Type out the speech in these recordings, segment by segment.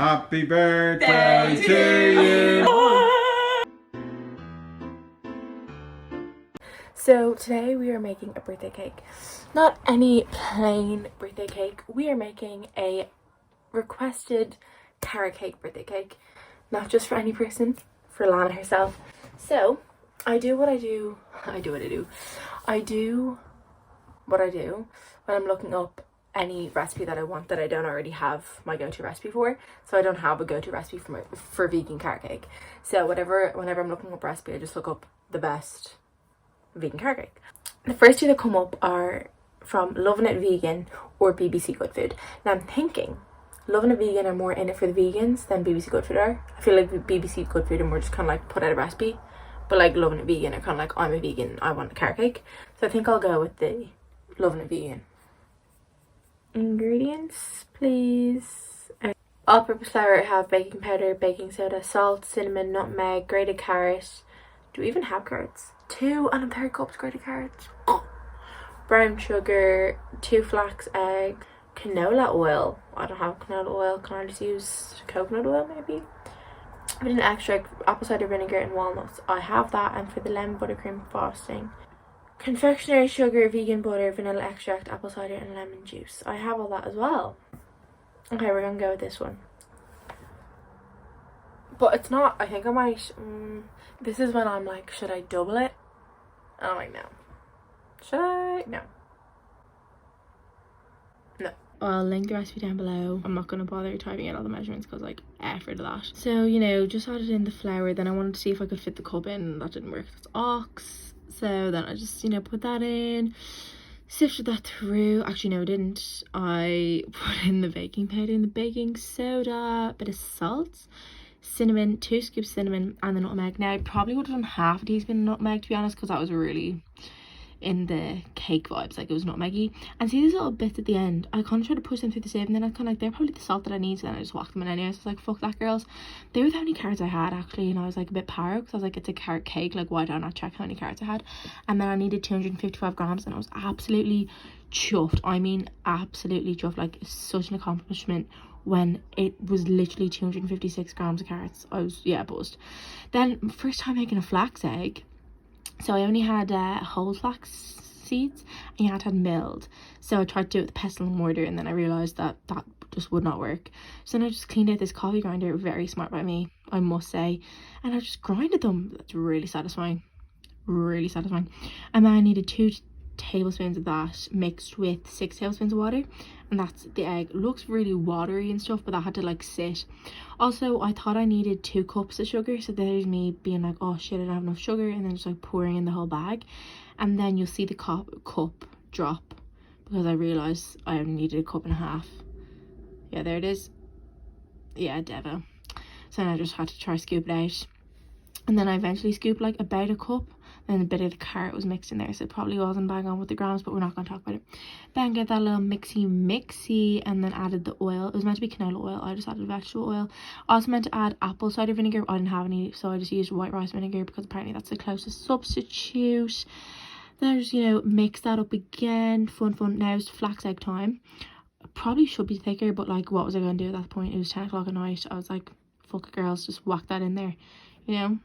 Happy birthday to you. So today we are making a birthday cake. Not any plain birthday cake. We are making a requested carrot cake birthday cake. Not just for any person, for Lana herself. So I do what I do when I'm looking up any recipe that I want that I don't already have my go-to recipe for. So I don't have a go-to recipe for vegan carrot cake. So whenever I'm looking up a recipe, I just look up the best vegan carrot cake. The first two that come up are from Loving It Vegan or BBC Good Food. Now I'm thinking Loving It Vegan are more in it for the vegans than BBC Good Food are. I feel like BBC Good Food are more just kind of like put out a recipe, but like Loving It Vegan are kind of like, I'm a vegan, I want a carrot cake. So I think I'll go with the Loving It Vegan. Ingredients, please. All-purpose flour, I have baking powder, baking soda, salt, cinnamon, nutmeg, grated carrot. Do we even have carrots? 2 1/3 cups grated carrots. Brown sugar, 2 flax egg, canola oil. I don't have canola oil. Can I just use coconut oil maybe? Vanilla extract, apple cider vinegar and walnuts. I have that. And for the lemon buttercream frosting, confectionery sugar, vegan butter, vanilla extract, apple cider and lemon juice. I have all that as well. Okay, we're gonna go with this one. But it's not, I think I might, this is when I'm like, should I double it? And I'm like, no. Should I? No. No. I'll link the recipe down below. I'm not going to bother typing out all the measurements because like effort of that. So, you know, just added in the flour. Then I wanted to see if I could fit the cup in. That didn't work. That's ox. So then I just, you know, put that in. Sifted that through. Actually, no, I didn't. I put in the baking powder and the baking soda. A bit of salt. Cinnamon, 2 scoops cinnamon and the nutmeg. Now I probably would have done half a teaspoon of nutmeg, to be honest, because that was really in the cake vibes, like it was nutmeggy. And see these little bits at the end, I kind of tried to push them through the sieve, and then I kind of like, they're probably the salt that I need, so then I just whacked them in anyway. So I was like, fuck that, girls. They were the only carrots I had actually, and I was like a bit paro because I was like, it's a carrot cake, like why did I not check how many carrots I had? And then I needed 255 grams and I was absolutely chuffed. I mean absolutely chuffed. Like such an accomplishment when it was literally 256 grams of carrots. I was, yeah, buzzed. Then first time making a flax egg, so I only had whole flax seeds and you had to have milled. So I tried to do it with pestle and mortar, and then I realized that that just would not work. So then I just cleaned out this coffee grinder. Very smart by me, I must say. And I just grinded them. That's really satisfying, really satisfying. And then I needed 2 tablespoons of that mixed with 6 tablespoons of water, and that's the egg. It looks really watery and stuff, but that had to like sit. Also, I thought I needed 2 cups of sugar, so there's me being like, oh shit, I don't have enough sugar, and then just like pouring in the whole bag. And then you'll see the cup drop because I realized I only needed 1.5 cups. Yeah, there it is. Yeah, Devo. So then I just had to try scoop it out, and then I eventually scooped like about 1 cup. And a bit of the carrot was mixed in there, so it probably wasn't bang on with the grams, but we're not going to talk about it. Then get that little mixy, and then added the oil. It was meant to be canola oil, I just added vegetable oil. I also meant to add apple cider vinegar, I didn't have any, so I just used white rice vinegar because apparently that's the closest substitute. Then I just, you know, mix that up again. Fun. Now it's flax egg time. Probably should be thicker, but like, what was I going to do at that point? It was 10 o'clock at night. I was like, fuck it, girls, just whack that in there, you know.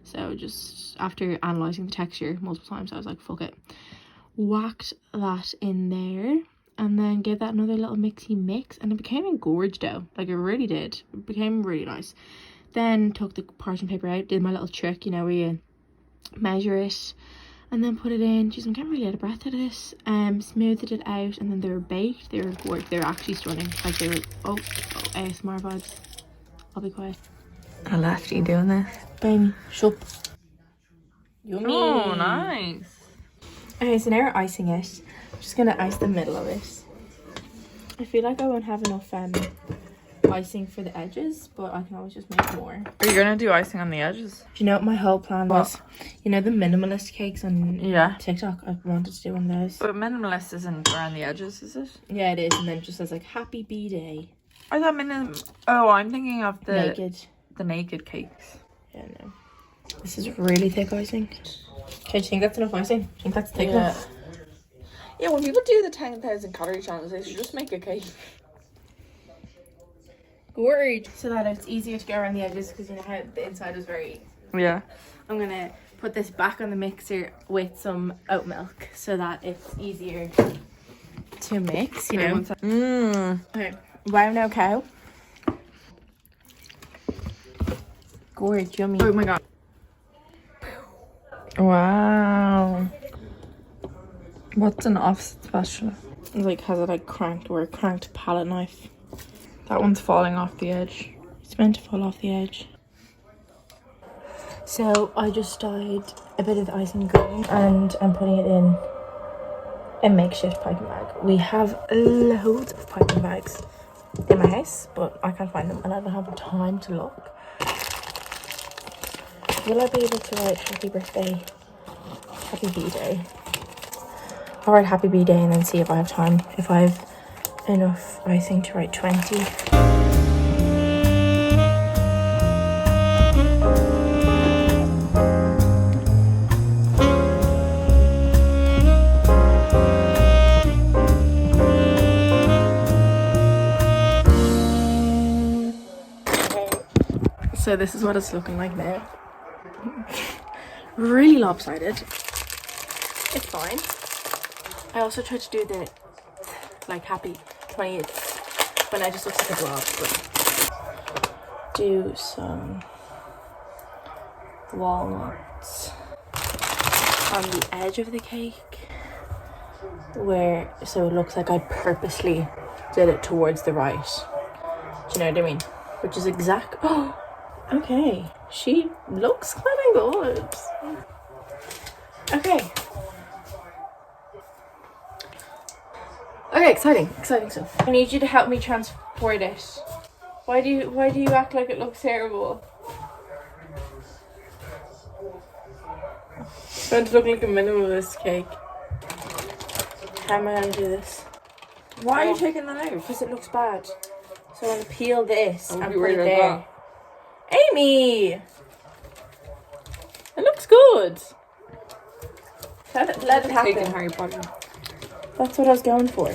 So just after analysing the texture multiple times, I was like, fuck it. Whacked that in there and then gave that another little mixy mix, and it became a gorge dough. Like it really did. It became really nice. Then took the parchment paper out, did my little trick, you know, where you measure it and then put it in. Jeez, I'm getting really out of breath at this. Smoothed it out, and then they were baked. They were actually stunning. Like they were, oh ASMR vibes. I'll be quiet. I left you doing this. Bang, shup. Yummy. Oh, nice. Okay, so now we're icing it. I'm just gonna ice the middle of it. I feel like I won't have enough icing for the edges, but I can always just make more. Are you gonna do icing on the edges? Do you know what my whole plan was? You know the minimalist cakes on TikTok? I wanted to do one of those. But minimalist isn't around the edges, is it? Yeah, it is, and then it just says like happy B-Day. I thought oh, I'm thinking of the naked cakes. Yeah, no. This is really thick icing. Okay, do you think that's enough icing? Do you think that's thick enough? Yeah, when people do the 10,000 calorie challenge, they should just make a cake. Gorge. So that it's easier to get around the edges because you know how the inside is very... Yeah. I'm gonna put this back on the mixer with some oat milk so that it's easier to mix, you know. Okay, wow, no cow. Gorge, yummy. Oh my god. Wow. What's an offset spatula? Like, has it like cranked or a cranked palette knife? That one's falling off the edge. It's meant to fall off the edge. So I just dyed a bit of the icing green and I'm putting it in a makeshift piping bag. We have loads of piping bags in my house, but I can't find them and I don't have time to look. Will I be able to write happy birthday, happy B-day? I'll write happy B-day and then see if I have time, if I have enough icing to write 20. So this is what it's looking like now. Really lopsided. It's fine. I also tried to do the like happy 20th when I just looks like a blob, but do some walnuts on the edge of the cake where so it looks like I purposely did it towards the right. Do you know what I mean? Which is exact. Oh, okay. She looks kind of good. Okay. Okay, exciting stuff. I need you to help me transport it. Why do you act like it looks terrible? It's going to look like a minimalist cake. How am I going to do this? Why are you taking that out? Because it looks bad. So I'm going to peel this and be put worried it about there. Amy! It looks good. Let it happen. Taking Harry Potter. That's what I was going for.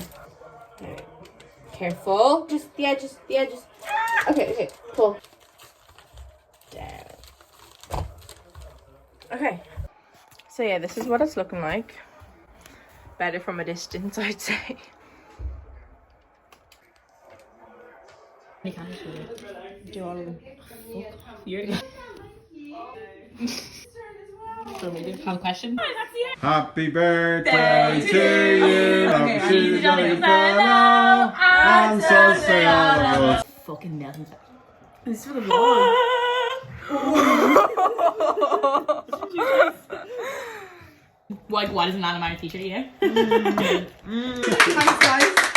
Right. Careful. Just the edges, Ah! Okay, pull. Down. Okay. So yeah, this is what it's looking like. Better from a distance, I'd say. Do all of them. You're have a question? Happy birthday to you. Okay, Happy I need to birthday do to it. you. And so say all of us. Fucking melting. This is for the vlog. Like, what is an anime teacher, you know? Thanks, guys.